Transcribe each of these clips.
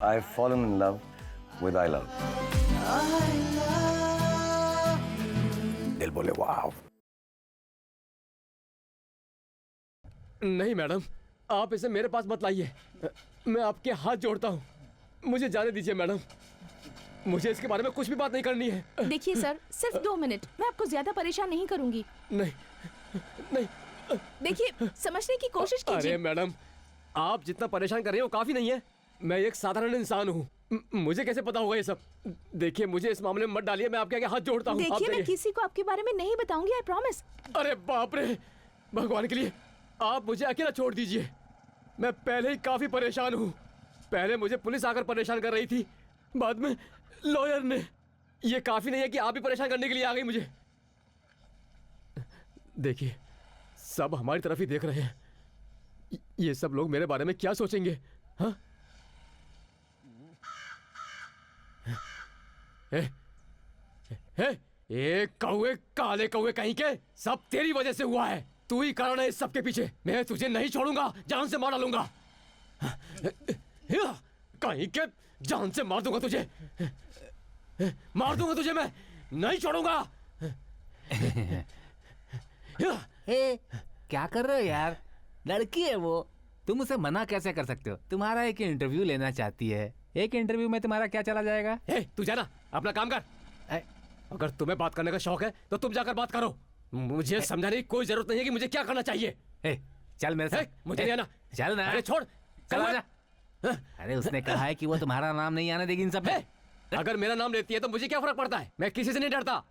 I've fallen in love with I love. दिल बोले वाव. नहीं मैडम, आप इसे मेरे पास मत लाइए. मैं आपके हाथ जोड़ता हूँ, मुझे जाने दीजिए मैडम. मुझे इसके बारे में कुछ भी बात नहीं करनी है. देखिए सर, सिर्फ 2 मिनट, मैं आपको ज्यादा परेशान नहीं करूंगी. नहीं नहीं. देखिए, समझने की कोशिश कीजिए. अरे मैडम, आप जितना परेशान कर रहे हो काफी नहीं है. मैं एक साधारण इंसान हूँ, मुझे कैसे पता होगा ये सब. देखिए, मुझे इस मामले में मत डालिए, मैं आपके आगे हाथ जोड़ता हूँ. देखिए, मैं किसी को आपके बारे में नहीं बताऊंगी, आई प्रॉमिस. अरे बाप रे, भगवान के लिए आप मुझे अकेला छोड़ दीजिए. मैं पहले ही काफी परेशान हूँ. पहले मुझे पुलिस आकर परेशान कर रही थी, बाद में लॉयर ने. ये काफी नहीं है कि आप भी परेशान करने के लिए आ गई मुझे. देखिए, सब हमारी तरफ ही देख रहे हैं. ये सब लोग मेरे बारे में क्या सोचेंगे? हाँ? कौवे, काले कौवे कहीं के, सब तेरी वजह से हुआ है. तू ही कारण है इस सब के पीछे. मैं तुझे नहीं छोड़ूंगा, जान से मार डालूंगा. कहीं के, जान से मार दूंगा तुझे. मार दूंगा तुझे, मैं नहीं छोड़ूंगा. क्या कर रहे हो यार? लड़की है वो, तुम उसे मना कैसे कर सकते हो? तुम्हारा एक इंटरव्यू लेना चाहती है. एक इंटरव्यू में तुम्हारा क्या चला जाएगा? तू जाना, अपना काम कर. अगर तुम्हें बात करने का शौक है तो तुम जाकर बात करो. मुझे समझाने की कोई जरूरत नहीं है कि मुझे क्या करना चाहिए. चल मेरे साथ. मुझे नहीं आना. चल ना. अरे छोड़, चल आजा. अरे उसने कहा है कि वो तुम्हारा नाम नहीं आने देगी इन सब में. अगर मेरा नाम लेती है तो मुझे क्या फर्क पड़ता है? मैं किसी से नहीं डरता.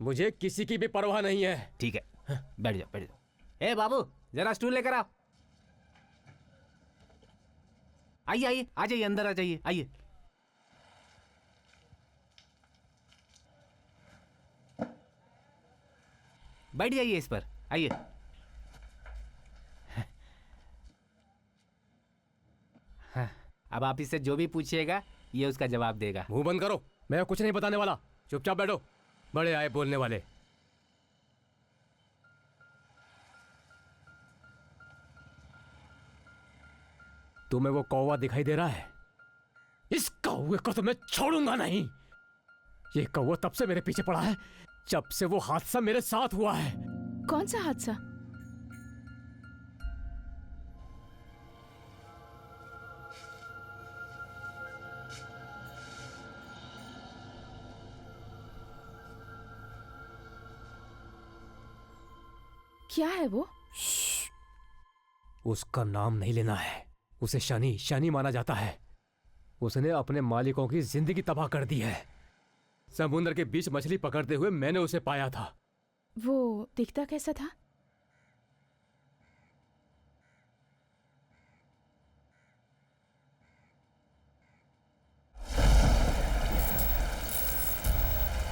मुझे किसी की भी परवाह नहीं है. ठीक है, बैठ जाओ, बैठ जाओ. ए बाबू, जरा स्टूल लेकर आओ. आइए आइए, आ जाइए, अंदर आ जाइए, आइए. बैठ जाइए इस पर, आइए. हाँ, अब आप इससे जो भी पूछिएगा ये उसका जवाब देगा. मुंह बंद करो, मैं कुछ नहीं बताने वाला. चुपचाप बैठो. बड़े आए बोलने वाले. तुम्हें वो कौवा दिखाई दे रहा है? इस कौवे को तो मैं छोड़ूंगा नहीं. ये कौवा तब से मेरे पीछे पड़ा है जब से वो हादसा मेरे साथ हुआ है. कौन सा हादसा? क्या है वो? उसका नाम नहीं लेना है. उसे शनि शनि माना जाता है. उसने अपने मालिकों की जिंदगी तबाह कर दी है. समुद्र के बीच मछली पकड़ते हुए मैंने उसे पाया था. वो दिखता कैसा था?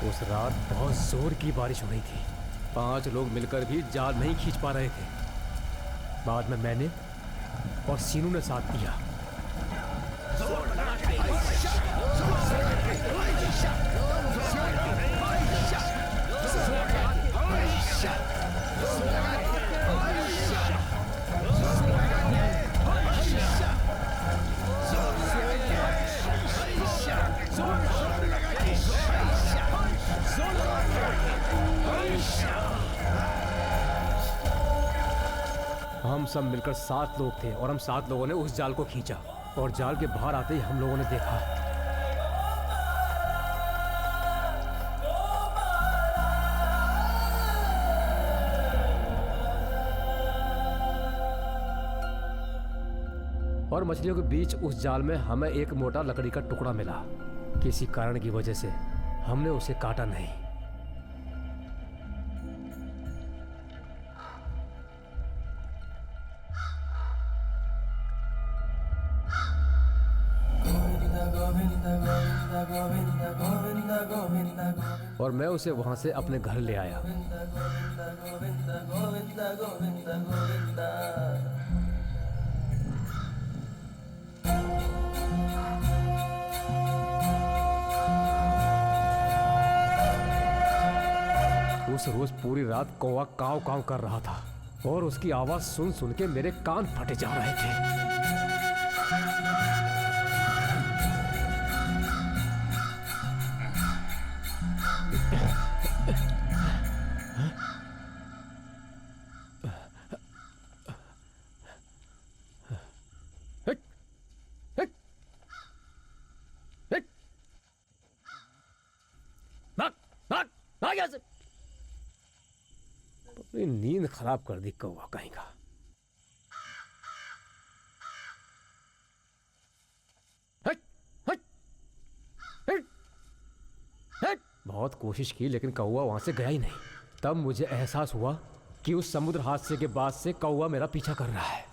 उस रात बहुत जोर की बारिश हो रही थी. 5 लोग मिलकर भी जाल नहीं खींच पा रहे थे. बाद में मैंने और सीनू ने साथ दिया. हम सब मिलकर 7 लोग थे और हम 7 लोगों ने उस जाल को खींचा और जाल के बाहर आते ही हम लोगों ने देखा और मछलियों के बीच उस जाल में हमें एक मोटा लकड़ी का टुकड़ा मिला. किसी कारण की वजह से हमने उसे काटा नहीं. और मैं उसे वहां से अपने घर ले आया. उस रोज पूरी रात कौवा काव काव कर रहा था और उसकी आवाज सुन सुन के मेरे कान फटे जा रहे थे. पूरी नींद खराब कर दी कौवा कहीं का। हट, हट, हट, हट। बहुत कोशिश की लेकिन कौवा वहां से गया ही नहीं। तब मुझे एहसास हुआ कि उस समुद्र हादसे के बाद से कौवा मेरा पीछा कर रहा है।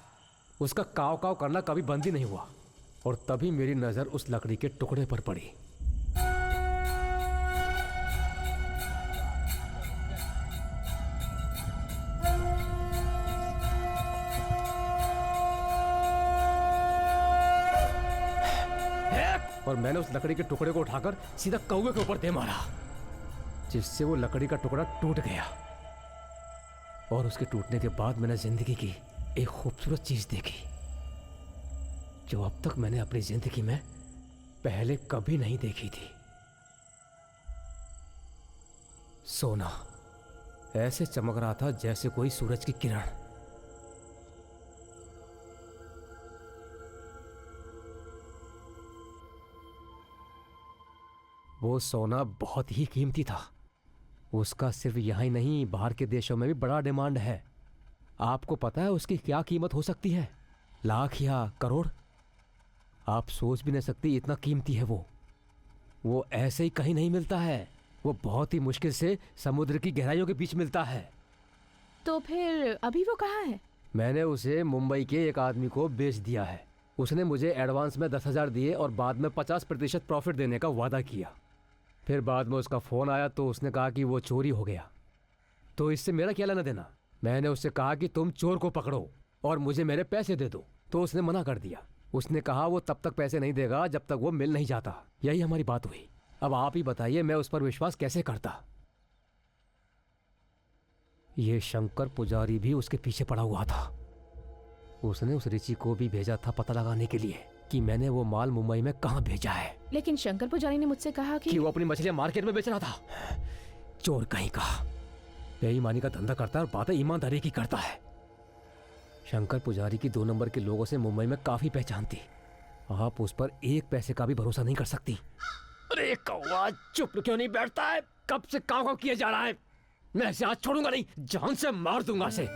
उसका काव काव करना कभी बंद ही नहीं हुआ। और तभी मेरी नजर उस लकड़ी के टुकड़े पर पड़ी। और मैंने उस लकड़ी के टुकड़े को उठाकर सीधा कौवे के ऊपर दे मारा, जिससे वो लकड़ी का टुकड़ा टूट गया। और उसके टूटने के बाद मैंने जिंदगी की एक खूबसूरत चीज देखी जो अब तक मैंने अपनी जिंदगी में पहले कभी नहीं देखी थी। सोना ऐसे चमक रहा था जैसे कोई सूरज की किरण। वो सोना बहुत ही कीमती था। उसका सिर्फ यहाँ ही नहीं, बाहर के देशों में भी बड़ा डिमांड है। आपको पता है उसकी क्या कीमत हो सकती है? लाख या करोड़। आप सोच भी नहीं सकती इतना कीमती है वो ऐसे ही कहीं नहीं मिलता है। वो बहुत ही मुश्किल से समुद्र की गहराइयों के बीच मिलता है। तो फिर अभी वो कहाँ है? मैंने उसे मुंबई के एक आदमी को बेच दिया है। उसने मुझे एडवांस में 10,000 दिए और बाद में 50% प्रॉफिट देने का वादा किया। फिर बाद में उसका फ़ोन आया तो उसने कहा कि वो चोरी हो गया। तो इससे मेरा क्या लेना देना? मैंने उससे कहा कि तुम चोर को पकड़ो और मुझे मेरे पैसे दे दो, तो उसने मना कर दिया। उसने कहा वो तब तक पैसे नहीं देगा जब तक वो मिल नहीं जाता। यही हमारी बात हुई। अब आप ही बताइए मैं उस पर विश्वास कैसे करता? ये शंकर पुजारी भी उसके पीछे पड़ा हुआ था। उसने उस ऋषि को भी भेजा था पता लगाने के लिए कि मैंने वो माल मुंबई में कहाँ भेजा है। लेकिन शंकर पुजारी ने मुझसे कहा कि वो अपनी मछलियां मार्केट में बेच रहा था। चोर कहीं का, बेईमानी का धंधा करता है और बातें ईमानदारी की करता है। शंकर पुजारी की 2 नंबर के लोगों से मुंबई में काफी पहचान थी। आप उस पर 1 पैसे का भी भरोसा नहीं कर सकती। अरे कौवा चुप क्यों नहीं बैठता है? कब से काव काव किए जा रहा है? मैं इसे आज छोड़ूंगा नहीं, जान से मार दूंगा इसे।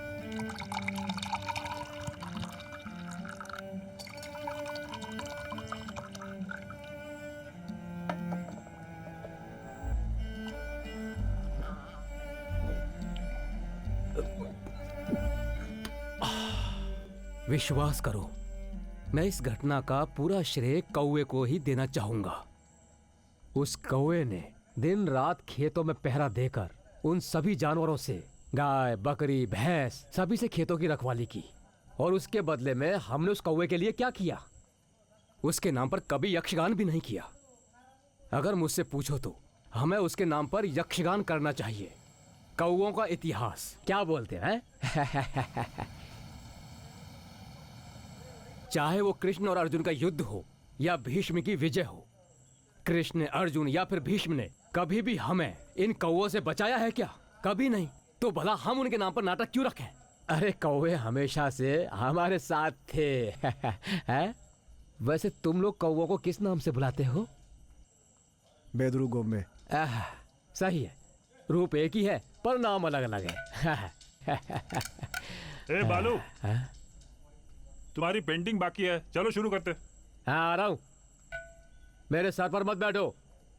विश्वास करो, मैं इस घटना का पूरा श्रेय कौवे को ही देना चाहूंगा। उस कौवे ने दिन रात खेतों में पहरा देकर उन सभी जानवरों से, गाय, बकरी, भैंस, सभी से खेतों की रखवाली की। और उसके बदले में हमने उस कौवे के लिए क्या किया? उसके नाम पर कभी यक्षगान भी नहीं किया। अगर मुझसे पूछो तो हमें उसके नाम पर यक्षगान करना चाहिए। कौवों का इतिहास, क्या बोलते हैं? चाहे वो कृष्ण और अर्जुन का युद्ध हो या भीष्म की विजय हो, कृष्ण, अर्जुन या फिर भीष्म ने कभी भी हमें इन कौवों से बचाया है क्या? कभी नहीं। तो भला हम उनके नाम पर नाटक क्यों रखें? अरे कौवे हमेशा से हमारे साथ थे। है? वैसे तुम लोग कौवों को किस नाम से बुलाते हो? बेदरू गोम्बे। सही है, रूप एक ही है पर नाम अलग अलग है। ए बालू, तुम्हारी पेंटिंग बाकी है, चलो शुरू करते। हाँ आ रहा हूँ। मेरे सर पर मत बैठो,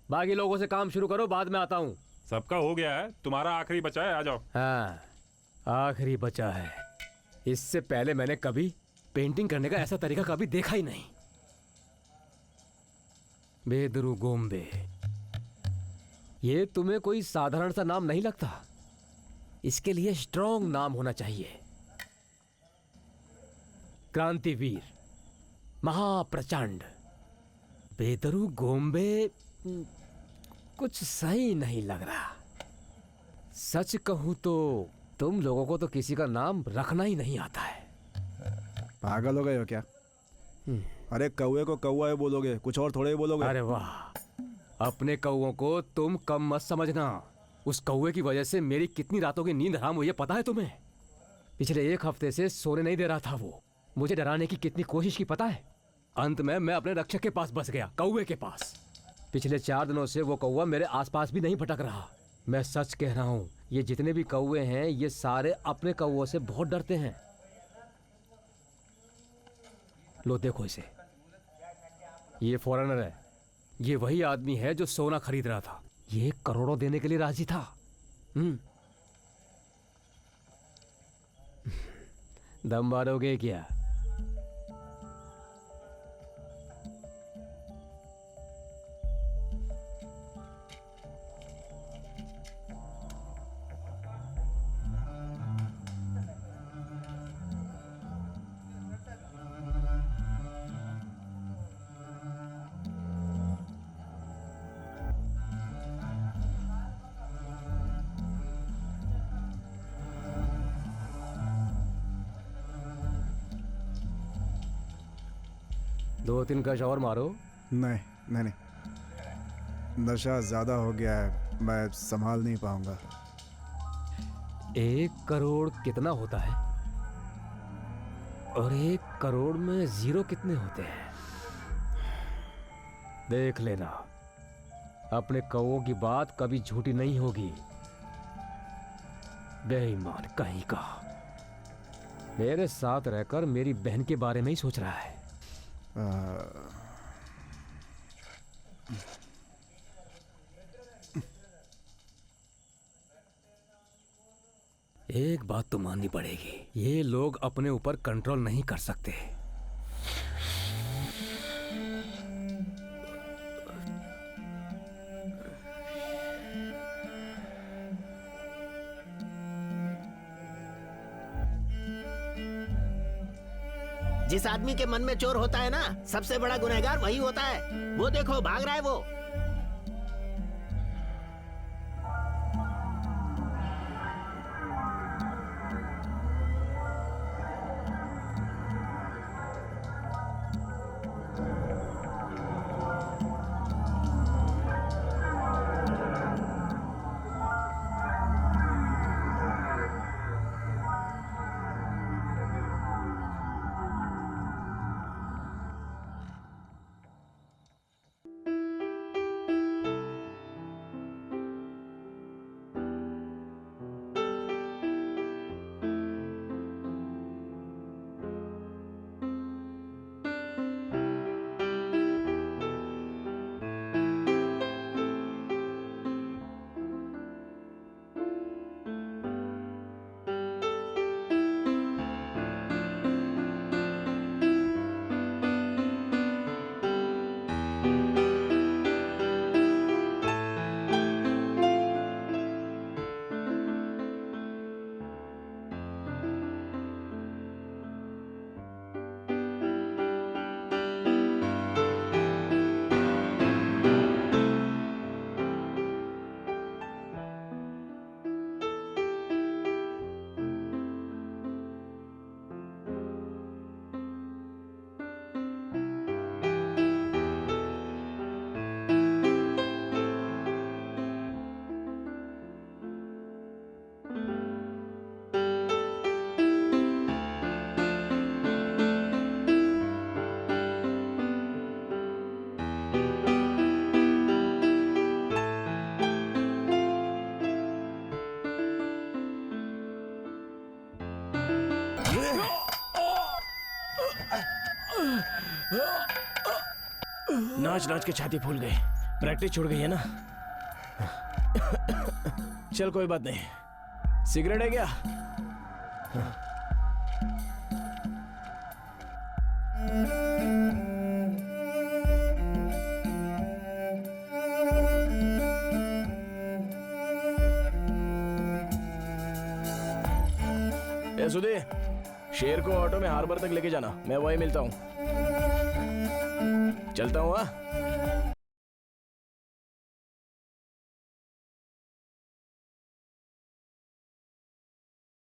बाकी लोगों से काम शुरू करो, बाद में आता हूँ। सबका हो गया है, तुम्हारा आखिरी बचा है, आ जाओ। हाँ आखिरी बचा है। इससे पहले मैंने कभी पेंटिंग करने का ऐसा तरीका कभी देखा ही नहीं। बेदरू गोम्बे, ये तुम्हें कोई साधारण सा नाम नहीं लगता। इसके लिए स्ट्रॉन्ग नाम होना चाहिए। क्रांतिवीर, महाप्रचंड। बेदरू गोम्बे कुछ सही नहीं लग रहा। सच कहूं तो तुम लोगों को तो किसी का नाम रखना ही नहीं आता है। पागल हो गए हो क्या? अरे कौवे को कौवा ही बोलोगे, कुछ और थोड़े ही बोलोगे। अरे वाह, अपने कौवों को तुम कम मत समझना। उस कौवे की वजह से मेरी कितनी रातों की नींद हराम हुई है पता है तुम्हें? पिछले 1 हफ्ते से सोने नहीं दे रहा था वो। मुझे डराने की कितनी कोशिश की पता है? अंत में मैं अपने रक्षक के पास बस गया, कौवे के पास। पिछले 4 दिनों से वो कौवा मेरे आसपास भी नहीं भटक रहा। मैं सच कह रहा हूं, ये जितने भी कौवे हैं ये सारे अपने कौवों से बहुत डरते हैं। लो देखो इसे, ये फॉरेनर है। ये वही आदमी है जो सोना खरीद रहा था। ये करोड़ों देने के लिए राजी था। दम मारोगे क्या? दो तीन कश और मारो। नहीं नहीं नहीं, नशा ज़्यादा हो गया है, मैं संभाल नहीं पाऊंगा। 1 करोड़ कितना होता है? और 1 करोड़ में 0 कितने होते हैं? देख लेना, अपने कौवों की बात कभी झूठी नहीं होगी। बेईमान कहीं का, मेरे साथ रहकर मेरी बहन के बारे में ही सोच रहा है। एक बात तो माननी पड़ेगी, ये लोग अपने ऊपर कंट्रोल नहीं कर सकते। जिस आदमी के मन में चोर होता है ना, सबसे बड़ा गुनहगार वही होता है। वो देखो भाग रहा है वो। नाच नाच के छाती फूल गई, प्रैक्टिस छूट गई है ना। चल कोई बात नहीं, सिगरेट है क्या? ए सुधे, शेर को ऑटो में हार्बर तक लेके जाना, मैं वहीं मिलता हूँ। चलता हूँ।